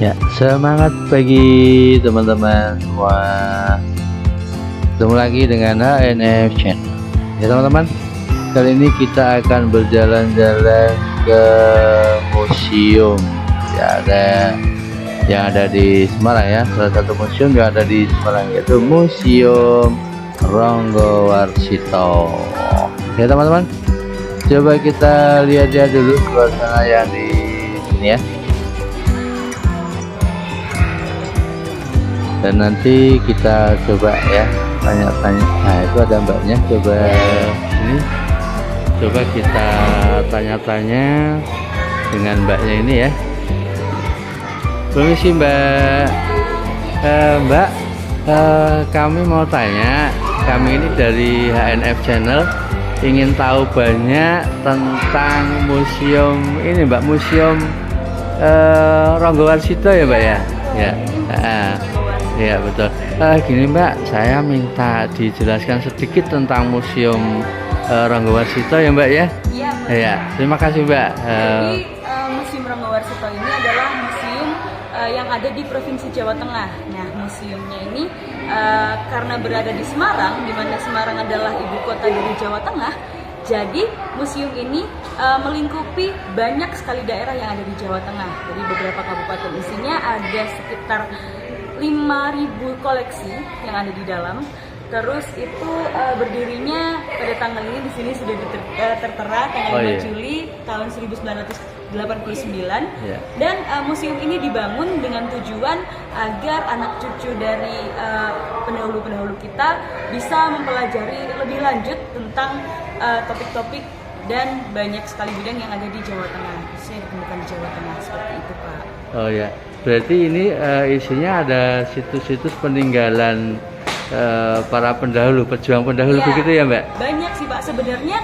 Ya, semangat pagi teman-teman semua. Ketemu lagi dengan HNF Channel. Ya teman-teman, kali ini kita akan berjalan-jalan ke museum. Ya, yang ada di Semarang ya. Salah satu museum yang ada di Semarang yaitu Museum Ronggowarsito. Ya teman-teman, coba kita lihat-lihat dulu suasana yang di sini ya. Dan nanti kita coba ya tanya-tanya. Nah, itu ada mbaknya, coba ini coba kita tanya-tanya dengan mbaknya ini ya. Permisi mbak. Mbak, kami mau tanya, kami ini dari HNF Channel ingin tahu banyak tentang museum ini mbak, Museum Ronggowarsito ya mbak ya. Ya. Ya betul. Gini mbak, saya minta dijelaskan sedikit tentang Museum Ronggowarsito ya mbak ya. Iya. Ya, terima kasih mbak. Jadi Museum Ronggowarsito ini adalah museum yang ada di Provinsi Jawa Tengah. Nah, museumnya ini karena berada di Semarang, di mana Semarang adalah ibu kota dari Jawa Tengah. Jadi museum ini melingkupi banyak sekali daerah yang ada di Jawa Tengah. Jadi beberapa kabupaten, isinya ada sekitar 5.000 koleksi yang ada di dalam. Terus itu berdirinya pada tanggal ini di sini sudah tertera tanggal 5 Juli tahun 1989. Yeah. Dan museum ini dibangun dengan tujuan agar anak cucu dari pendahulu-pendahulu kita bisa mempelajari lebih lanjut tentang topik-topik dan banyak sekali bidang yang ada di Jawa Tengah. Saya ditemukan di Jawa Tengah seperti itu, Pak. Oh ya, berarti ini isinya ada situs-situs peninggalan para pendahulu, pejuang pendahulu ya, begitu ya mbak? Banyak sih pak, sebenarnya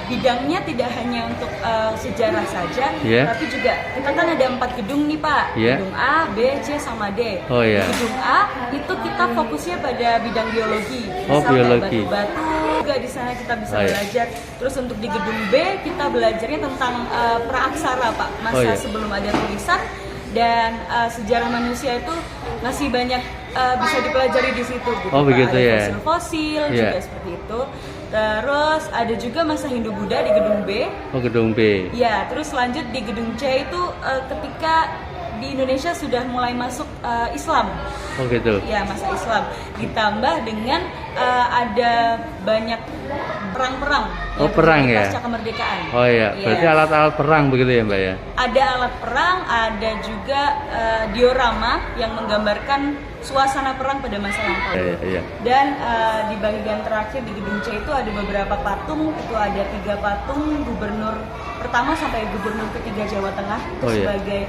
bidangnya tidak hanya untuk sejarah saja, tapi juga kita kan ada 4 gedung nih pak, gedung A, B, C, sama D. Di gedung A itu kita fokusnya pada bidang biologi, biologi. Batu-batu juga di sana kita bisa belajar. Terus untuk di gedung B kita belajarnya tentang praaksara pak, masa sebelum ada tulisan. Dan sejarah manusia itu masih banyak bisa dipelajari di situ. Gitu, begitu ya. Fosil-fosil juga seperti itu. Terus ada juga masa Hindu-Buddha di gedung B. Gedung B. Ya, terus lanjut di gedung C itu ketika di Indonesia sudah mulai masuk Islam. Gitu. Ya, masa Islam. Ditambah dengan ada banyak perang-perang. Perang ya. Pasca kemerdekaan. Berarti alat-alat perang begitu ya mbak ya? Ada alat perang, ada juga diorama yang menggambarkan suasana perang pada masa lampau. Dan di bagian terakhir di gedung C itu ada beberapa patung. Itu ada 3 patung gubernur pertama sampai gubernur ketiga Jawa Tengah sebagai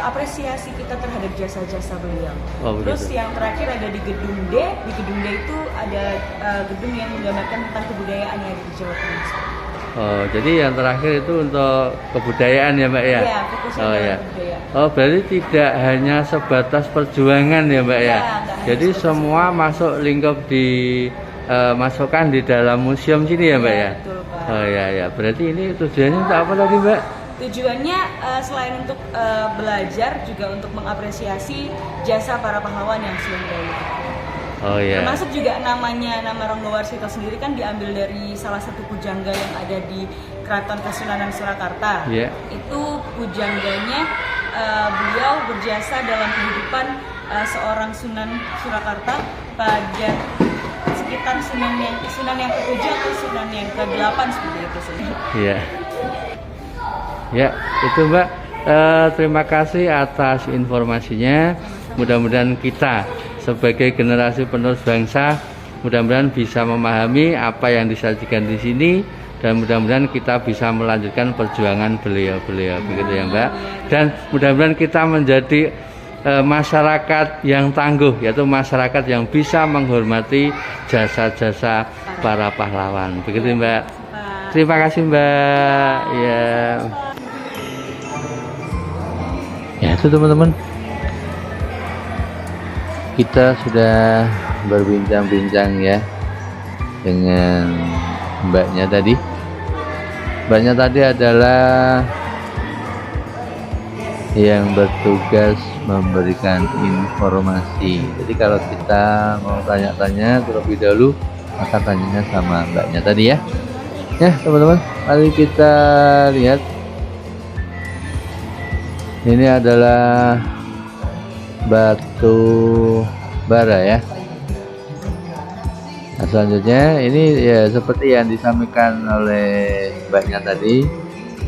apresiasi kita terhadap jasa-jasa beliau. Terus yang terakhir ada di gedung D. Di gedung D itu ada gedung yang menggambarkan tentang kebudayaan yang ada di Jawa Tengah. Jadi yang terakhir itu untuk kebudayaan ya mbak ya? Iya, fokusnya kebudayaan. Berarti tidak hanya sebatas perjuangan ya mbak ya? Jadi semua masuk lingkup masukkan di dalam museum sini ya mbak ya? Betul pak. Berarti ini tujuannya untuk apa tadi mbak? Tujuannya selain untuk belajar juga untuk mengapresiasi jasa para pahlawan yang sudah dahulu. Termasuk juga nama Ronggowarsito sendiri kan diambil dari salah satu pujangga yang ada di Keraton Kasunanan Surakarta. Itu pujangganya beliau berjasa dalam kehidupan seorang Sunan Surakarta pada sekitar Sunan yang ke-7 atau Sunan yang ke-8 seperti itu. Ya, itu mbak. Terima kasih atas informasinya. Mudah-mudahan kita sebagai generasi penerus bangsa, mudah-mudahan bisa memahami apa yang disajikan di sini dan mudah-mudahan kita bisa melanjutkan perjuangan beliau-beliau, begitu ya mbak. Dan mudah-mudahan kita menjadi masyarakat yang tangguh, yaitu masyarakat yang bisa menghormati jasa-jasa para pahlawan, begitu mbak. Terima kasih mbak. Ya itu teman-teman, kita sudah berbincang-bincang ya dengan mbaknya tadi. Mbaknya tadi adalah yang bertugas memberikan informasi. Jadi kalau kita mau tanya-tanya terlebih dahulu, maka tanyanya sama mbaknya tadi ya. Ya teman-teman, mari kita lihat. Ini adalah batu bara ya. Nah, selanjutnya ini ya seperti yang disampaikan oleh mbaknya tadi.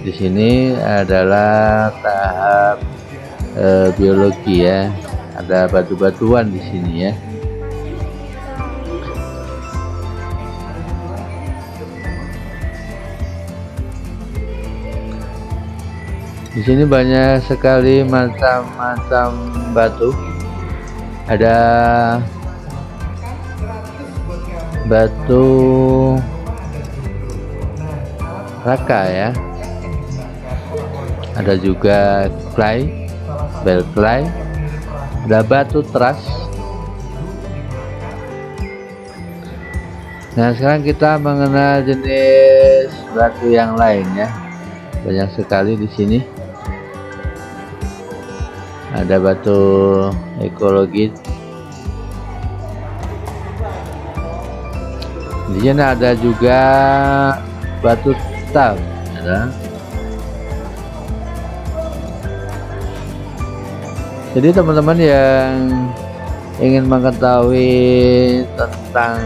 Di sini adalah tahap biologi ya. Ada batu-batuan di sini ya. Di sini banyak sekali macam-macam batu. Ada batu raka ya. Ada juga clay, bell clay. Ada batu trust. Nah, sekarang kita mengenal jenis batu yang lain ya. Banyak sekali di sini. Ada batu ekologis. Di sini ada juga batu tuff. Jadi teman-teman yang ingin mengetahui tentang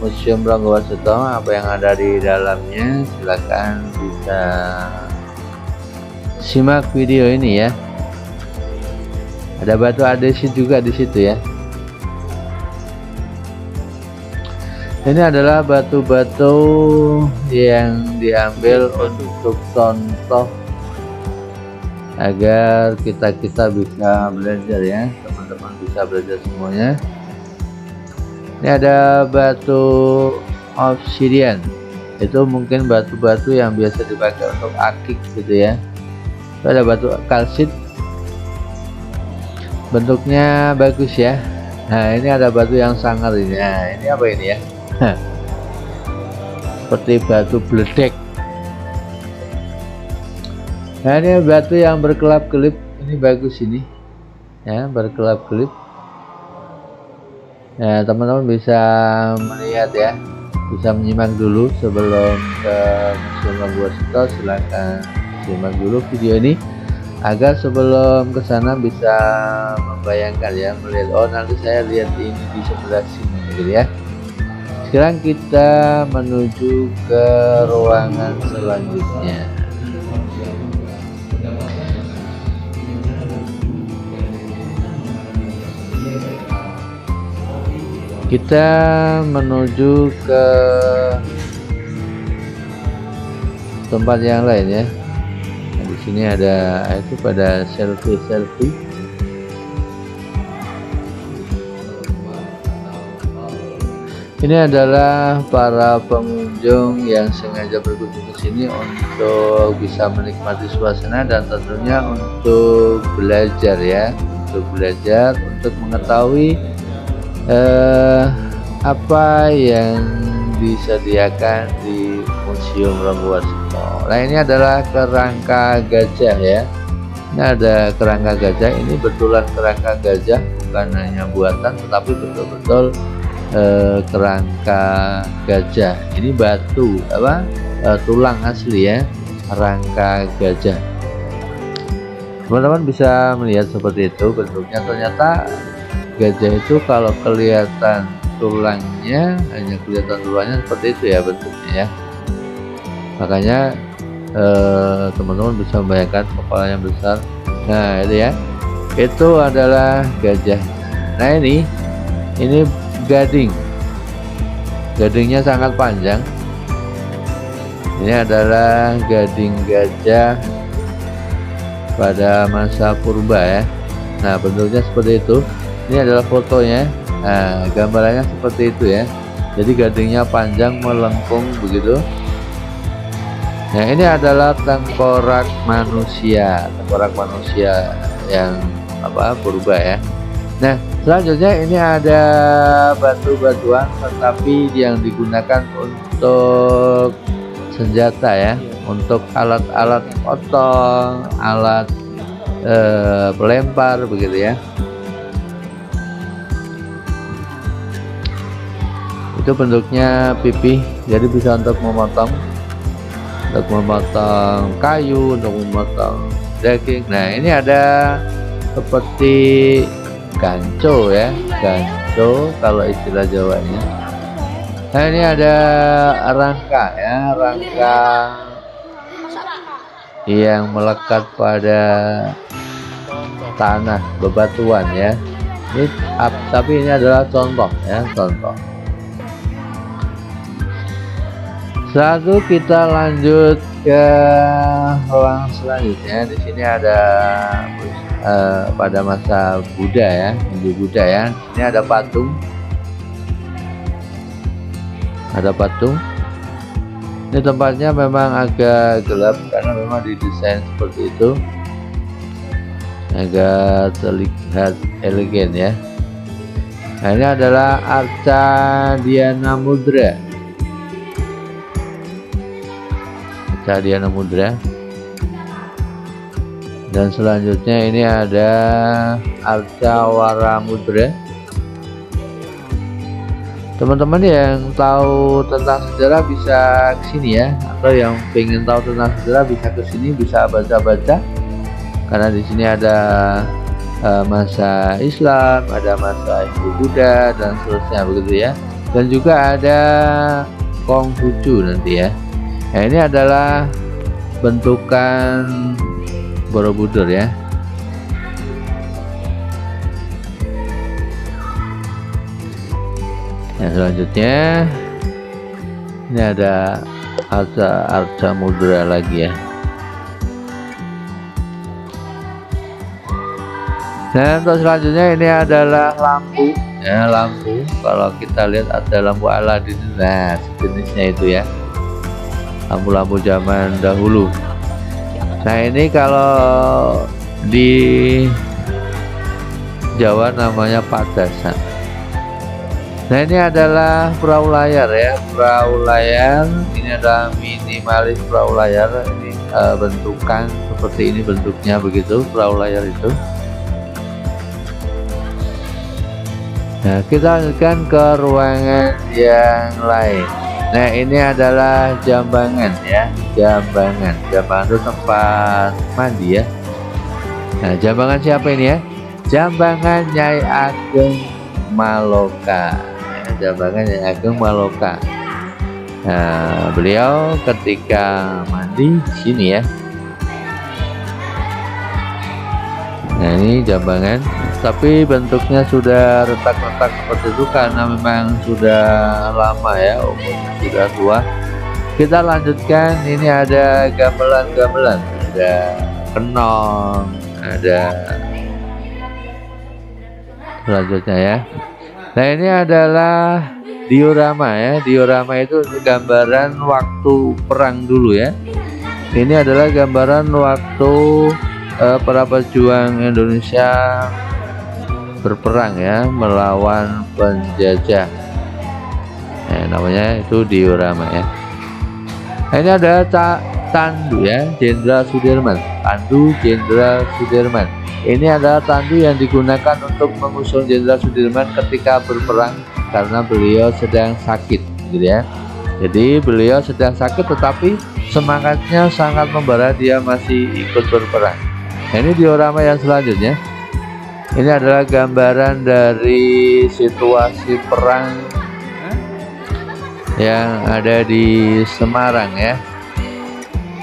Museum Ranggawarsita, apa yang ada di dalamnya, silakan bisa simak video ini ya. Ada batu andesit juga di situ ya. Ini adalah batu-batu yang diambil untuk contoh agar kita bisa belajar ya, teman-teman bisa belajar semuanya. Ini ada batu obsidian, itu mungkin batu-batu yang biasa dipakai untuk akik gitu ya. Itu ada batu kalsit, bentuknya bagus ya. Nah, ini ada batu yang sangar ini. Nah, ini apa ini ya? Seperti batu bledek. Nah, ini batu yang berkelap-kelip, ini bagus ini ya, berkelap-kelip. Nah, teman-teman bisa melihat ya, bisa menyimak dulu sebelum ke Museum Ranggawarsita. Silakan simak dulu video ini agar sebelum ke sana bisa membayangkan ya, melihat oh nanti saya lihat ini di sebelah sini gitu ya. Sekarang kita menuju ke ruangan selanjutnya. Kita menuju ke tempat yang lain ya. Nah, di sini ada itu pada selfie. Ini adalah para pengunjung yang sengaja berkunjung ke sini untuk bisa menikmati suasana dan tentunya untuk belajar ya, untuk mengetahui apa yang disediakan di Museum Ranggawarsita. Nah, ini adalah kerangka gajah ya. Ini ada kerangka gajah, ini betulan kerangka gajah, bukan hanya buatan tetapi betul-betul kerangka gajah. Ini batu tulang asli ya, rangka gajah. Teman-teman bisa melihat seperti itu bentuknya. Ternyata gajah itu kalau kelihatan tulangnya, hanya kelihatan tulangnya seperti itu ya bentuknya ya. Makanya teman-teman bisa membayangkan kepala yang besar. Nah, itu ya, itu adalah gajah. Nah, ini gadingnya sangat panjang. Ini adalah gading gajah pada masa purba ya. Nah, bentuknya seperti itu. Ini adalah fotonya. Nah, gambarannya seperti itu ya. Jadi gadingnya panjang melengkung begitu. Nah, ini adalah tengkorak manusia yang purba ya. Nah, selanjutnya ini ada batu-batuan tetapi yang digunakan untuk senjata ya, untuk alat-alat potong, alat pelempar begitu ya. Itu bentuknya pipih, jadi bisa untuk memotong kayu, untuk memotong daging. Nah ini ada seperti ganco ya, ganco kalau istilah Jawanya. Nah ini ada rangka ya, rangka yang melekat pada tanah bebatuan ya. Ini tapi ini adalah contoh ya, contoh. Setelah itu kita lanjut ke ruang selanjutnya. Di sini ada pada masa Buddha ya, Hindu Buddha ya. Ini ada patung, Ini tempatnya memang agak gelap karena memang didesain seperti itu, agak terlihat elegan ya. Nah, ini adalah Arca Dhyana Mudra. Dhyana Mudra. Dan selanjutnya ini ada Arca Wara Mudra. Teman-teman yang tahu tentang sejarah bisa kesini ya, atau yang pengen tahu tentang sejarah bisa kesini, bisa baca-baca. Karena di sini ada masa Islam, ada masa Hindu Buddha dan seterusnya begitu ya. Dan juga ada Konghucu nanti ya. Nah ini adalah bentukan Borobudur ya. Yang selanjutnya ini ada Arca Mudra lagi ya. Dan untuk selanjutnya ini adalah lampu ya, lampu. Kalau kita lihat ada lampu Aladin, nah sejenisnya itu ya, lampu-lampu zaman dahulu. Nah ini kalau di Jawa namanya padasan. Nah ini adalah perahu layar ya, perahu layar. Ini adalah minimalis perahu layar. Ini bentukan seperti ini bentuknya begitu perahu layar itu. Nah kita lanjutkan ke ruangan yang lain. Nah ini adalah jambangan ya, jambangan itu tempat mandi ya. Nah jambangan siapa ini ya? Jambangan Nyai Ageng Maloka ya, jambangan Nyai Ageng Maloka. Nah beliau ketika mandi di sini ya. Nah ini jambangan, tapi bentuknya sudah retak-retak seperti itu karena memang sudah lama ya, umurnya sudah tua. Kita lanjutkan, ini ada gamelan-gamelan, ada kenong, ada selanjutnya ya. Nah ini adalah diorama ya, diorama itu gambaran waktu perang dulu ya. Ini adalah gambaran waktu para pejuang Indonesia berperang ya, melawan penjajah. Namanya itu diorama ya. Nah, ini ada tandu ya, Jenderal Sudirman, tandu Jenderal Sudirman. Ini adalah tandu yang digunakan untuk mengusung Jenderal Sudirman ketika berperang karena beliau sedang sakit gitu ya. Jadi beliau sedang sakit tetapi semangatnya sangat membara, dia masih ikut berperang. Nah, ini diorama yang selanjutnya. Ini adalah gambaran dari situasi perang yang ada di Semarang ya.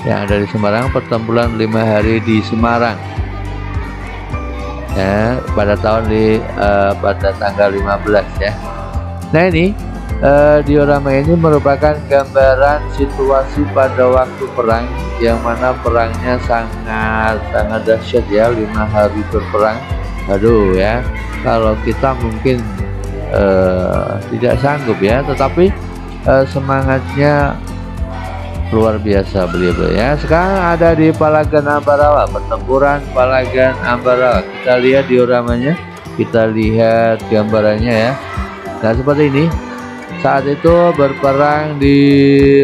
Yang ada di Semarang, pertempuran 5 hari di Semarang. Ya, pada pada tanggal 15 ya. Nah, ini diorama ini merupakan gambaran situasi pada waktu perang, yang mana perangnya sangat dahsyat ya, 5 hari berperang. Aduh ya, kalau kita mungkin tidak sanggup ya, tetapi semangatnya luar biasa beliau ya. Sekarang ada di Palagan Ambarawa, pertempuran Palagan Ambarawa. Kita lihat dioramanya, kita lihat gambarannya ya. Nah seperti ini, saat itu berperang di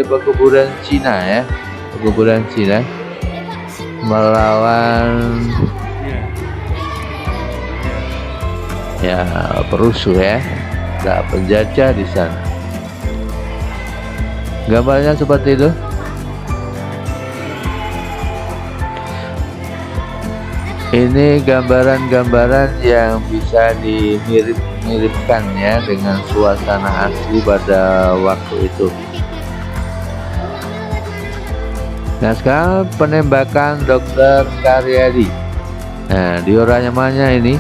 pekuburan Cina ya, pekuburan Cina melawan ya perusuh ya, ada penjajah di sana. Gambarnya seperti itu. Ini gambaran-gambaran yang bisa dimirip-miripkan ya dengan suasana asli pada waktu itu. Nah, sekarang penembakan Dr. Karyadi. Nah, dioramanya ini.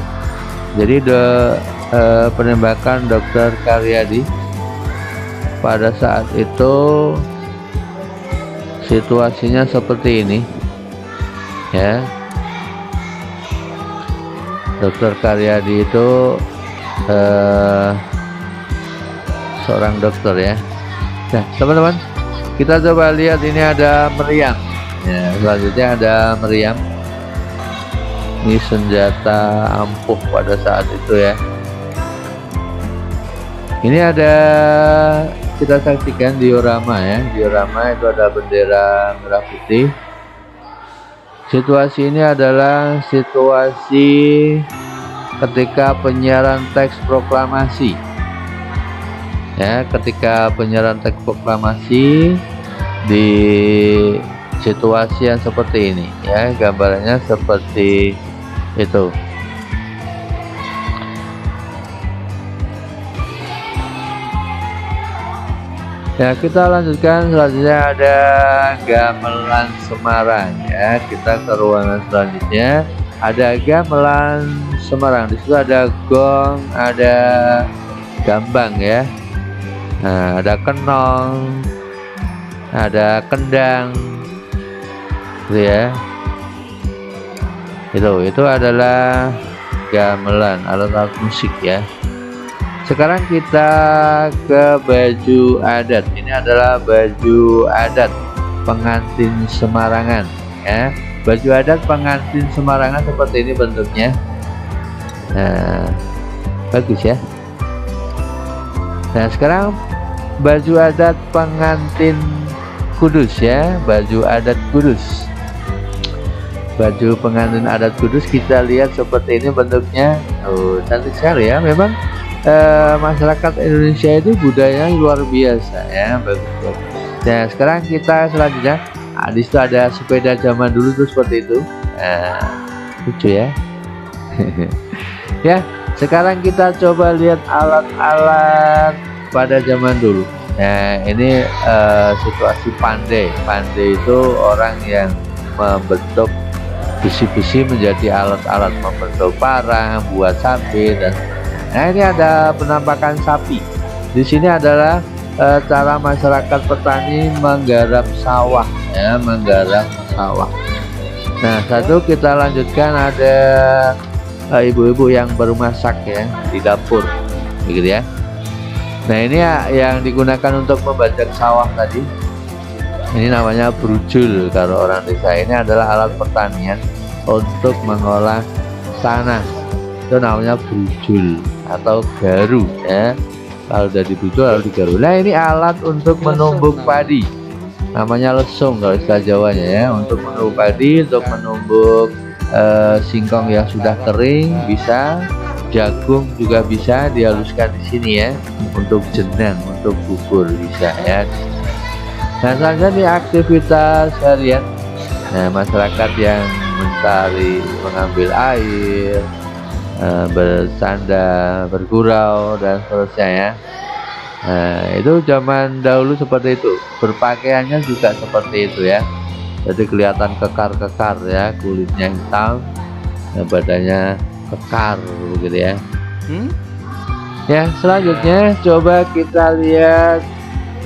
Jadi penembakan Dr. Karyadi pada saat itu situasinya seperti ini. Ya. Dr. Karyadi itu seorang dokter ya. Nah, teman-teman, kita coba lihat ini ada meriam. Ya, selanjutnya ada meriam. Ini senjata ampuh pada saat itu ya. Ini ada, kita saksikan diorama ya. Diorama itu ada bendera merah putih. Situasi ini adalah situasi ketika penyiaran teks proklamasi. Ya, ketika penyiaran teks proklamasi di situasi yang seperti ini ya, gambarannya seperti itu. Ya, kita lanjutkan. Selanjutnya ada gamelan Semarang ya. Kita ke ruangan selanjutnya. Ada gamelan Semarang. Di situ ada gong, ada gambang ya. Nah, ada kenong, ada kendang, gitu ya. Itu adalah gamelan, alat-alat musik ya. Sekarang kita ke baju adat. Ini adalah baju adat pengantin Semarangan ya. Baju adat pengantin Semarangan seperti ini bentuknya. Nah, bagus ya. Nah, sekarang baju adat pengantin Kudus ya, baju adat Kudus. Baju pengantin adat Kudus kita lihat seperti ini bentuknya. Oh, cantik sekali ya. Memang masyarakat Indonesia itu budayanya luar biasa ya, bagus. Nah, sekarang kita selanjutnya, di situ ada sepeda zaman dulu tuh seperti itu. Lucu ya. Ya, sekarang kita coba lihat alat-alat pada zaman dulu. Nah, ini situasi pandai. Pandai itu orang yang membentuk besi-besi menjadi alat-alat, membentuk parang, buat sabit dan. Nah, ini ada penampakan sapi. Di sini adalah cara masyarakat petani menggarap sawah ya, menggarap sawah. Nah, satu kita lanjutkan, ada ibu-ibu yang bermasak ya di dapur, begitu ya. Nah, ini yang digunakan untuk membajak sawah tadi. Ini namanya brujul kalau orang desa. Ini adalah alat pertanian untuk mengolah tanah. Itu namanya brujul atau garu ya. Kalau udah dibrujul lalu digaru. Nah, ini alat untuk menumbuk padi. Namanya lesung kalau istilah Jawanya ya, untuk menumbuk padi, untuk menumbuk singkong yang sudah kering bisa, jagung juga bisa dihaluskan di sini ya, untuk jenang, untuk bubur bisa ya. Nah, selanjutnya di aktivitas harian. Nah, masyarakat yang mencari, mengambil air, bersandar, bergurau dan seterusnya ya. Nah, itu zaman dahulu seperti itu. Berpakaiannya juga seperti itu ya. Jadi kelihatan kekar-kekar ya, kulitnya hitam, badannya kekar begitu ya. Ya, selanjutnya coba kita lihat.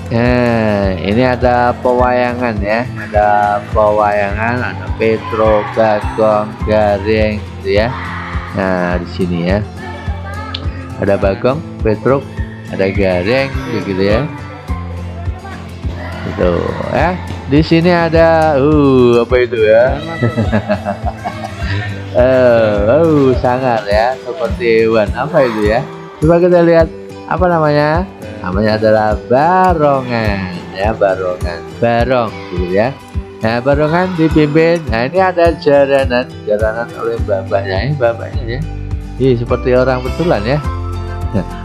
Nah, ini ada pewayangan ya. Ada pewayangan, ada Petro, Bagong, Gareng gitu ya. Nah, di sini ya ada Bagong, Petruk, ada Gareng begitu ya. Itu ya. Di sini ada apa itu ya? Sangar ya, seperti hewan. Apa itu ya? Coba kita lihat apa namanya. Namanya adalah barongan ya, barongan, barong gitu ya. Nah, barongan dipimpin. Nah, ini ada jaranan oleh bapaknya ya. seperti orang betulan ya.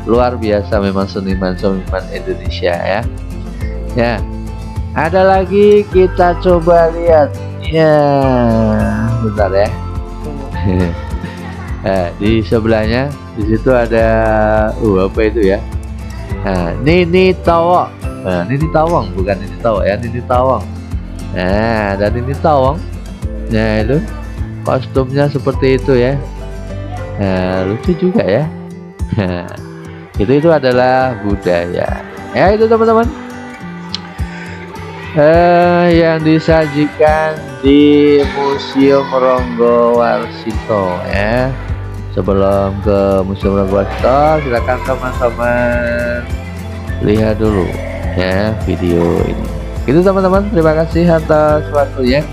Luar biasa memang seniman-seniman Indonesia ya. Ya, ada lagi kita coba lihat ya, bentar ya. Nah, di sebelahnya di situ ada apa itu ya, nah, Nini Tawong. Nah, Nini Tawong bukan Nini Tawong ya, Nini Tawong. Nah, ada Nini Tawong. Nah, itu kostumnya seperti itu ya. Nah, lucu juga ya. Itu adalah budaya ya, itu teman-teman yang disajikan di Museum Ronggowarsito ya. Sebelum ke Museum Ronggowarsito, silakan teman-teman lihat dulu ya video ini. Itu teman-teman, terima kasih atas waktunya.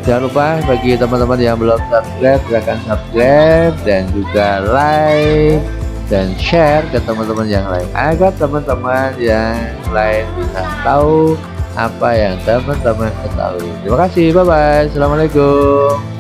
Jangan lupa bagi teman-teman yang belum subscribe, silahkan subscribe dan juga like dan share ke teman-teman yang lain agar teman-teman yang lain bisa tahu apa yang teman-teman ketahui. Terima kasih, bye bye, assalamualaikum.